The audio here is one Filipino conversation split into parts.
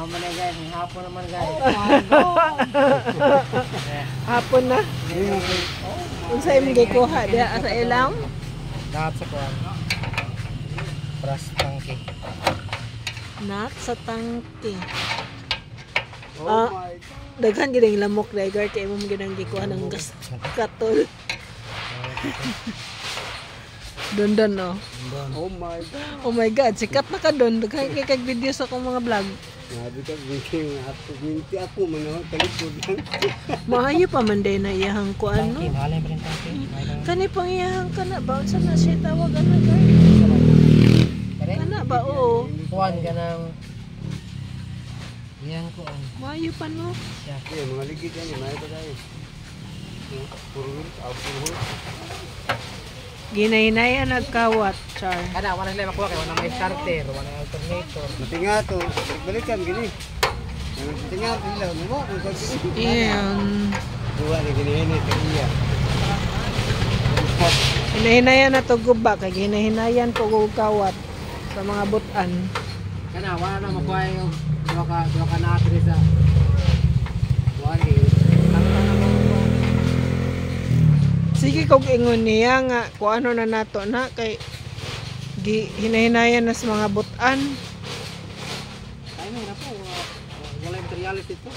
naman na guys, hapon naman guys. Hapon na. Unsa imong gikuha diha sa ilang? Lahat sa kuwan. Pras tangke. Nat sa tangke. Oh my God. Daghan gid lamok dagar kay imong ginang gikuha ng gas katol. Don no. Oh my God. Oh my God, sikat na ka don. Daghan kay video sa akong mga vlog. Sabi ka, minti ako manood talikod lang. Maayo pa man day na iyahang kuan no. Tangke, mahalin pa rin tangke. Kani pang iyahang kana ba unsa na siya tawag ana gar? Kana ba oo. Kuwan ka ng... Yan ko ang... Maayo pa no. Siya. Eh, mga ligid yan, may pa tayo. Puro, puro. Ginahinayan nagkawat, char. Kada, wala sila makuha kaya wala may starter, wala may alternator. Matinga to, balikan gini. Matinga sila, mo kung sa gini. Iyan. Duwa ni gini tagiya. Hinahinayan na to guba, kay ginahinayan ko kawat sa mga butan. Kana, wala na makuha yung dua ka na-atri sa... Wala Sige kog ingon niya nga kung ano na nato na kay hinahinayan na sa mga butan. Ay, may na po. Wala yung materialis ito.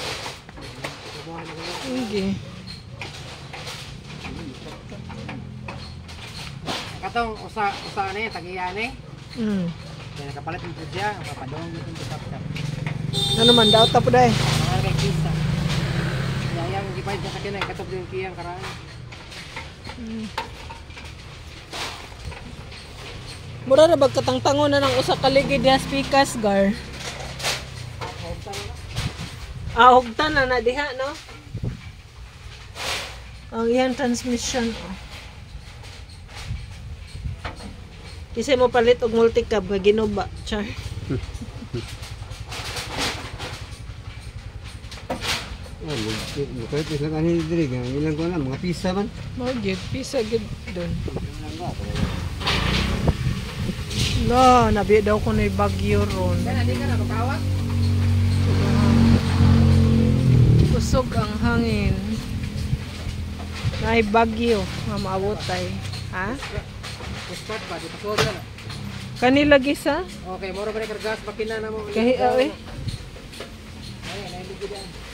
Sige. Katong usa na yan, tagiyan eh. Kaya nakapalit mo siya, papadong dito sa top-top. Ano man daw tapo day. Mga kay kisa. Kaya yung gipahit sa kakinay, katop din kiyang karaan. Mura na bagkatangtangon na ng usa ka ligid ya speakers gar. Hugtan na diha no. Ang iyang transmission. Isa mo palit og multicab nga ginuba, char. Oh, kahit isang kanin diri, ilang ko na, mga pisa man. Mo gid pisa gid don. No, nabi daw ko na bagyo ron. Kaya hindi ka na makawat? Kusog ang hangin. Nay bagyo nga maabotay. Ha? Puspad ba? Di pasod ka na. Kanila gisa? Okay, moro ba na kargas? Makina na mo. Kahi awe. Ayan, nahiligid yan.